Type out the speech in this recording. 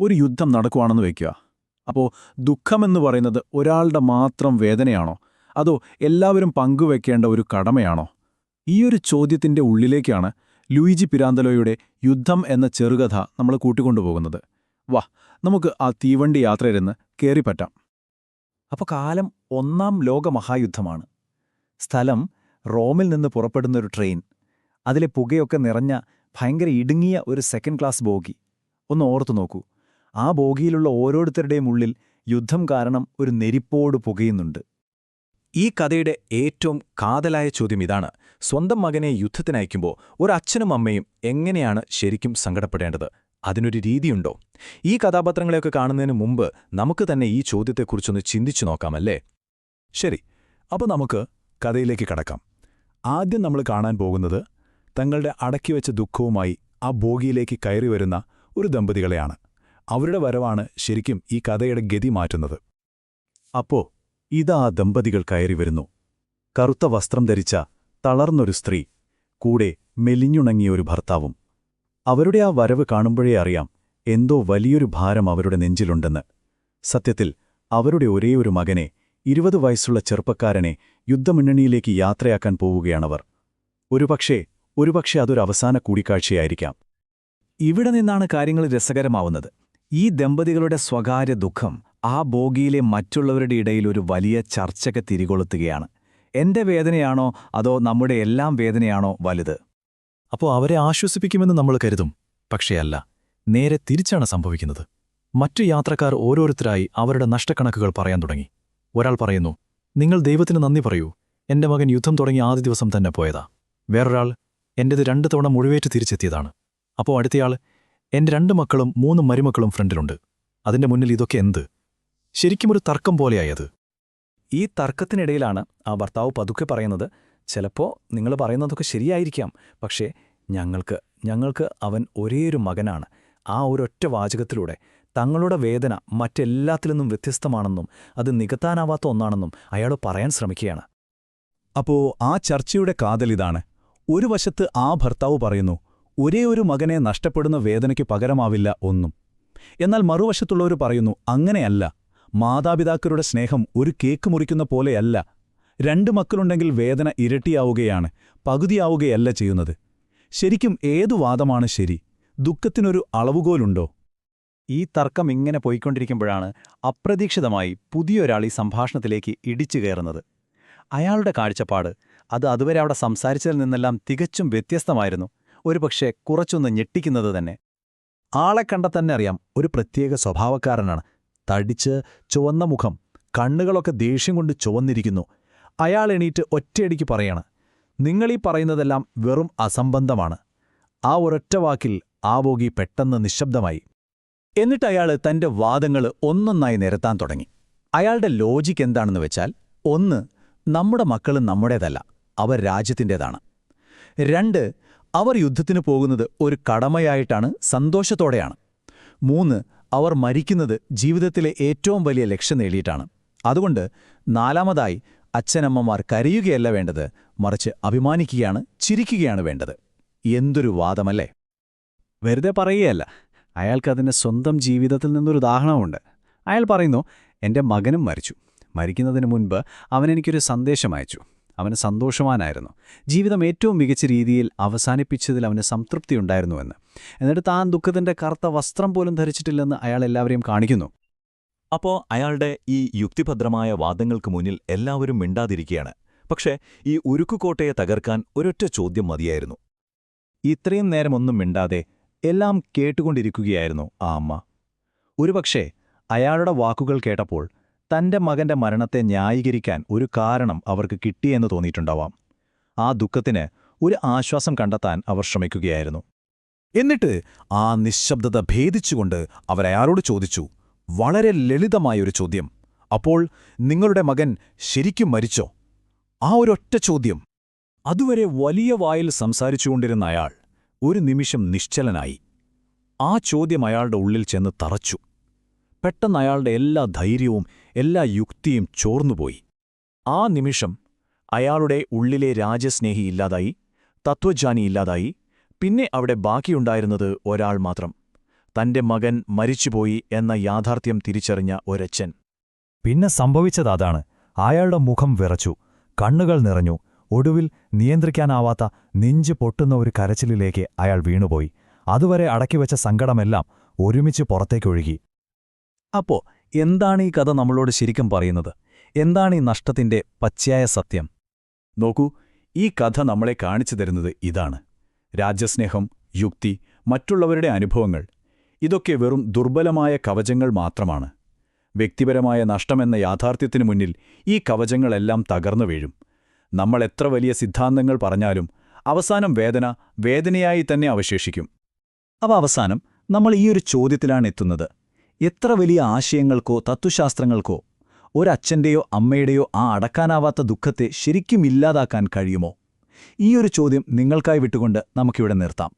ഒരു യുദ്ധം നടക്കുവാണെന്ന് വയ്ക്കുക. അപ്പോൾ ദുഃഖമെന്ന് പറയുന്നത് ഒരാളുടെ മാത്രം വേദനയാണോ, അതോ എല്ലാവരും പങ്കുവെക്കേണ്ട ഒരു കടമയാണോ? ഈയൊരു ചോദ്യത്തിന്റെ ഉള്ളിലേക്കാണ് ലൂയിജി പിരാന്തലോയുടെ യുദ്ധം എന്ന ചെറുകഥ നമ്മൾ കൂട്ടിക്കൊണ്ടുപോകുന്നത്. വാ, നമുക്ക് ആ തീവണ്ടി യാത്രയിരുന്ന് കേറിപ്പറ്റാം. അപ്പോൾ കാലം ഒന്നാം ലോകമഹായുദ്ധമാണ്. സ്ഥലം റോമിൽ നിന്ന് പുറപ്പെടുന്നൊരു ട്രെയിൻ. അതിലെ പുകയൊക്കെ നിറഞ്ഞ ഭയങ്കര ഇടുങ്ങിയ ഒരു സെക്കൻഡ് ക്ലാസ് ബോഗി. ഒന്ന് ഓർത്തു നോക്കൂ, ആ ബോഗിയിലുള്ള ഓരോരുത്തരുടെയും ഉള്ളിൽ യുദ്ധം കാരണം ഒരു നെരിപ്പോട് പുകയുന്നുണ്ട്. ഈ കഥയുടെ ഏറ്റവും കാതലായ ചോദ്യം ഇതാണ്: സ്വന്തം മകനെ യുദ്ധത്തിനയക്കുമ്പോൾ ഒരച്ഛനും അമ്മയും എങ്ങനെയാണ് ശരിക്കും സങ്കടപ്പെടേണ്ടത്? അതിനൊരു രീതിയുണ്ടോ? ഈ കഥാപാത്രങ്ങളെയൊക്കെ കാണുന്നതിന് മുമ്പ് നമുക്ക് തന്നെ ഈ ചോദ്യത്തെക്കുറിച്ചൊന്ന് ചിന്തിച്ചു നോക്കാമല്ലേ? ശരി, അപ്പോൾ നമുക്ക് കഥയിലേക്ക് കടക്കാം. ആദ്യം നമ്മൾ കാണാൻ പോകുന്നത് തങ്ങളുടെ അടക്കിവെച്ച ദുഃഖവുമായി ആ ബോഗിയിലേക്ക് കയറി വരുന്ന ഒരു ദമ്പതികളെയാണ്. അവരുടെ വരവാണ് ശരിക്കും ഈ കഥയുടെ ഗതി മാറ്റുന്നത്. അപ്പോ ഇതാ ദമ്പതികൾ കയറി വരുന്നു. കറുത്ത വസ്ത്രം ധരിച്ച തളർന്നൊരു സ്ത്രീ, കൂടെ മെലിഞ്ഞുണങ്ങിയൊരു ഭർത്താവും. അവരുടെ ആ വരവ് കാണുമ്പോഴേ അറിയാം, എന്തോ വലിയൊരു ഭാരം അവരുടെ നെഞ്ചിലുണ്ടെന്ന്. സത്യത്തിൽ അവരുടെ ഒരേയൊരു മകനെ, 20 വയസ്സുള്ള ചെറുപ്പക്കാരനെ യുദ്ധമുന്നണിയിലേക്ക് യാത്രയാക്കാൻ പോവുകയാണവർ. ഒരുപക്ഷേ അതൊരു അവസാന കൂടിക്കാഴ്ചയായിരിക്കാം. ഇവിടെ നിന്നാണ് കാര്യങ്ങൾ രസകരമാവുന്നത്. ഈ ദമ്പതികളുടെ സ്വകാര്യ ദുഃഖം ആ ബോഗിയിലെ മറ്റുള്ളവരുടെ ഇടയിൽ ഒരു വലിയ ചർച്ചയ്ക്ക് തിരികൊളുത്തുകയാണ്. എന്റെ വേദനയാണോ അതോ നമ്മുടെ എല്ലാം വേദനയാണോ വലുത്? അപ്പോൾ അവരെ ആശ്വസിപ്പിക്കുമെന്ന് നമ്മൾ കരുതും. പക്ഷേ അല്ല, നേരെ തിരിച്ചാണ് സംഭവിക്കുന്നത്. മറ്റു യാത്രക്കാർ ഓരോരുത്തരായി അവരുടെ നഷ്ടക്കണക്കുകൾ പറയാൻ തുടങ്ങി. ഒരാൾ പറയുന്നു, നിങ്ങൾ ദൈവത്തിന് നന്ദി പറയൂ, എന്റെ മകൻ യുദ്ധം തുടങ്ങി ആദ്യ ദിവസം തന്നെ പോയതാ. വേറൊരാൾ, എന്റേത് 2 തവണ മുഴുവേറ്റ് തിരിച്ചെത്തിയതാണ്. അപ്പോൾ അടുത്തയാൾ, എന്റെ 2 മക്കളും 3 മരുമക്കളും ഫ്രണ്ടിലുണ്ട്. അതിന്റെ മുന്നിൽ ഇതൊക്കെ എന്ത്? ശരിക്കും ഒരു തർക്കം പോലെയായത്. ഈ തർക്കത്തിനിടയിലാണ് ആ ഭർത്താവ് പതുക്കെ പറയുന്നത്, ചിലപ്പോ നിങ്ങൾ പറയുന്നതൊക്കെ ശരിയായിരിക്കാം, പക്ഷേ ഞങ്ങൾക്ക് അവൻ ഒരേയൊരു മകനാണ്. ആ ഒരൊറ്റ വാചകത്തിലൂടെ തങ്ങളുടെ വേദന മറ്റെല്ലാത്തിൽ നിന്നും വ്യത്യസ്തമാണെന്നും അത് നികത്താനാവാത്ത ഒന്നാണെന്നും അയാൾ പറയാൻ ശ്രമിക്കുകയാണ്. അപ്പോ ആ ചർച്ചയുടെ കാതലിതാണ്. ഒരു വശത്ത് ആ ഭർത്താവ് പറയുന്നു, ഒരേയൊരു മകനെ നഷ്ടപ്പെടുന്ന വേദനയ്ക്ക് പകരമാവില്ല ഒന്നും. എന്നാൽ മറുവശത്തുള്ളവർ പറയുന്നു, അങ്ങനെയല്ല, മാതാപിതാക്കളുടെ സ്നേഹം ഒരു കേക്ക് മുറിക്കുന്ന പോലെയല്ല. 2 മക്കളുണ്ടെങ്കിൽ വേദന ഇരട്ടിയാവുകയാണ്, പകുതിയാവുകയല്ല ചെയ്യുന്നത്. ശരിക്കും ഏതു വാദമാണ് ശരി? ദുഃഖത്തിനൊരു അളവുകോലുണ്ടോ? ഈ തർക്കം ഇങ്ങനെ പോയിക്കൊണ്ടിരിക്കുമ്പോഴാണ് അപ്രതീക്ഷിതമായി പുതിയൊരാൾ ഈ സംഭാഷണത്തിലേക്ക് ഇടിച്ചു കയറുന്നത്. അയാളുടെ കാഴ്ചപ്പാട് അത് അതുവരെ അവിടെ സംസാരിച്ചതിൽ നിന്നെല്ലാം തികച്ചും വ്യത്യസ്തമായിരുന്നു. ഒരുപക്ഷെ കുറച്ചൊന്ന് ഞെട്ടിക്കുന്നത് തന്നെ. ആളെ കണ്ട തന്നെ അറിയാം, ഒരു പ്രത്യേക സ്വഭാവക്കാരനാണ്. തടിച്ച് ചുവന്ന മുഖം, കണ്ണുകളൊക്കെ ദേഷ്യം കൊണ്ട് ചുവന്നിരിക്കുന്നു. അയാൾ എണീറ്റ് ഒറ്റയടിക്ക് പറയാണ്, നിങ്ങളീ പറയുന്നതെല്ലാം വെറും അസംബന്ധമാണ്. ആ ഒരൊറ്റ വാക്കിൽ ആ ബോഗി പെട്ടെന്ന് നിശബ്ദമായി. എന്നിട്ട് അയാൾ തന്റെ വാദങ്ങൾ ഒന്നൊന്നായി നിരത്താൻ തുടങ്ങി. അയാളുടെ ലോജിക്ക് എന്താണെന്ന് വെച്ചാൽ, 1, നമ്മുടെ മക്കൾ നമ്മുടേതല്ല, അവർ രാജ്യത്തിൻ്റേതാണ്. 2, അവർ യുദ്ധത്തിന് പോകുന്നത് ഒരു കടമയായിട്ടാണ്, സന്തോഷത്തോടെയാണ്. 3, അവർ മരിക്കുന്നത് ജീവിതത്തിലെ ഏറ്റവും വലിയ ലക്ഷ്യം നേടിയിട്ടാണ്. അതുകൊണ്ട് 4മതായി അച്ഛനമ്മമാർ കരയുകയല്ല വേണ്ടത്, മറിച്ച് അഭിമാനിക്കുകയാണ്, ചിരിക്കുകയാണ് വേണ്ടത്. എന്തൊരു വാദമല്ലേ! വെറുതെ പറയുകയല്ല, അയാൾക്കതിൻ്റെ സ്വന്തം ജീവിതത്തിൽ നിന്നൊരു ഉദാഹരണമുണ്ട്. അയാൾ പറയുന്നു, എൻ്റെ മകനും മരിച്ചു. മരിക്കുന്നതിന് മുൻപ് അവനെനിക്കൊരു സന്ദേശം അയച്ചു. അവന് സന്തോഷവാനായിരുന്നു. ജീവിതം ഏറ്റവും മികച്ച രീതിയിൽ അവസാനിപ്പിച്ചതിൽ അവന് സംതൃപ്തിയുണ്ടായിരുന്നുവെന്ന്. എന്നിട്ട് താൻ ദുഃഖത്തിൻ്റെ കറുത്ത വസ്ത്രം പോലും ധരിച്ചിട്ടില്ലെന്ന് അയാൾ എല്ലാവരെയും കാണിക്കുന്നു. അപ്പോൾ അയാളുടെ ഈ യുക്തിഭദ്രമായ വാദങ്ങൾക്ക് മുന്നിൽ എല്ലാവരും മിണ്ടാതിരിക്കുകയാണ്. പക്ഷേ ഈ ഉരുക്കുകോട്ടയെ തകർക്കാൻ ഒരൊറ്റ ചോദ്യം മതിയായിരുന്നു. ഇത്രയും നേരം ഒന്നും മിണ്ടാതെ എല്ലാം കേട്ടുകൊണ്ടിരിക്കുകയായിരുന്നു ആ അമ്മ. ഒരുപക്ഷേ അയാളുടെ വാക്കുകൾ കേട്ടപ്പോൾ തന്റെ മകന്റെ മരണത്തെ ന്യായീകരിക്കാൻ ഒരു കാരണം അവർക്ക് കിട്ടിയെന്ന് തോന്നിയിട്ടുണ്ടാവാം. ആ ദുഃഖത്തിന് ഒരു ആശ്വാസം കണ്ടെത്താൻ അവർ ശ്രമിക്കുകയായിരുന്നു. എന്നിട്ട് ആ നിശ്ശബ്ദത ഭേദിച്ചുകൊണ്ട് അവരയാളോട് ചോദിച്ചു, വളരെ ലളിതമായൊരു ചോദ്യം, അപ്പോൾ നിങ്ങളുടെ മകൻ ശരിക്കും മരിച്ചോ? ആ ഒരൊറ്റ ചോദ്യം. അതുവരെ വലിയ വായിൽ സംസാരിച്ചുകൊണ്ടിരുന്ന അയാൾ ഒരു നിമിഷം നിശ്ചലനായി. ആ ചോദ്യം അയാളുടെ ഉള്ളിൽ ചെന്ന് തറച്ചു. പെട്ടെന്ന് അയാളുടെ എല്ലാ ധൈര്യവും എല്ലാ യുക്തിയും ചോർന്നുപോയി. ആ നിമിഷം അയാളുടെ ഉള്ളിലെ രാജ്യസ്നേഹി ഇല്ലാതായി, തത്വജ്ഞാനി ഇല്ലാതായി. പിന്നെ അവിടെ ബാക്കിയുണ്ടായിരുന്നത് ഒരാൾ മാത്രം, തന്റെ മകൻ മരിച്ചുപോയി എന്ന യാഥാർത്ഥ്യം തിരിച്ചറിഞ്ഞ ഒരച്ഛൻ. പിന്നെ സംഭവിച്ചതാണ്. അയാളുടെ മുഖം വിറച്ചു, കണ്ണുകൾ നിറഞ്ഞു. ഒടുവിൽ നിയന്ത്രിക്കാനാവാത്ത നെഞ്ച് പൊട്ടുന്ന ഒരു കരച്ചിലിലേക്ക് അയാൾ വീണുപോയി. അതുവരെ അടക്കിവെച്ച സങ്കടമെല്ലാം ഒരുമിച്ച് പുറത്തേക്കൊഴുകി. അപ്പോ എന്താണ് ഈ കഥ നമ്മളോട് ശരിക്കും പറയുന്നത്? എന്താണ് ഈ നഷ്ടത്തിന്റെ പച്ചയായ സത്യം? നോക്കൂ, ഈ കഥ നമ്മളെ കാണിച്ചു തരുന്നത് ഇതാണ്. രാജ്യസ്നേഹം, യുക്തി, മറ്റുള്ളവരുടെ അനുഭവങ്ങൾ ഇതൊക്കെ വെറും ദുർബലമായ കവചങ്ങൾ മാത്രമാണ്. വ്യക്തിപരമായ നഷ്ടമെന്ന യാഥാർത്ഥ്യത്തിനു മുന്നിൽ ഈ കവചങ്ങളെല്ലാം തകർന്നു വീഴും. നമ്മൾ എത്ര വലിയ സിദ്ധാന്തങ്ങൾ പറഞ്ഞാലും അവസാനം വേദന വേദനയായി തന്നെ അവശേഷിക്കും. അവസാനം നമ്മൾ ഈയൊരു ചോദ്യത്തിലാണ് എത്തുന്നത്. എത്ര വലിയ ആശയങ്ങൾക്കോ തത്വശാസ്ത്രങ്ങൾക്കോ ഒരച്ഛന്റെയോ അമ്മയുടെയോ ആ അടക്കാനാവാത്ത ദുഃഖത്തെ ശരിക്കും ഇല്ലാതാക്കാൻ കഴിയുമോ? ഈയൊരു ചോദ്യം നിങ്ങൾക്കായി വിട്ടുകൊണ്ട് നമുക്കിവിടെ നിർത്താം.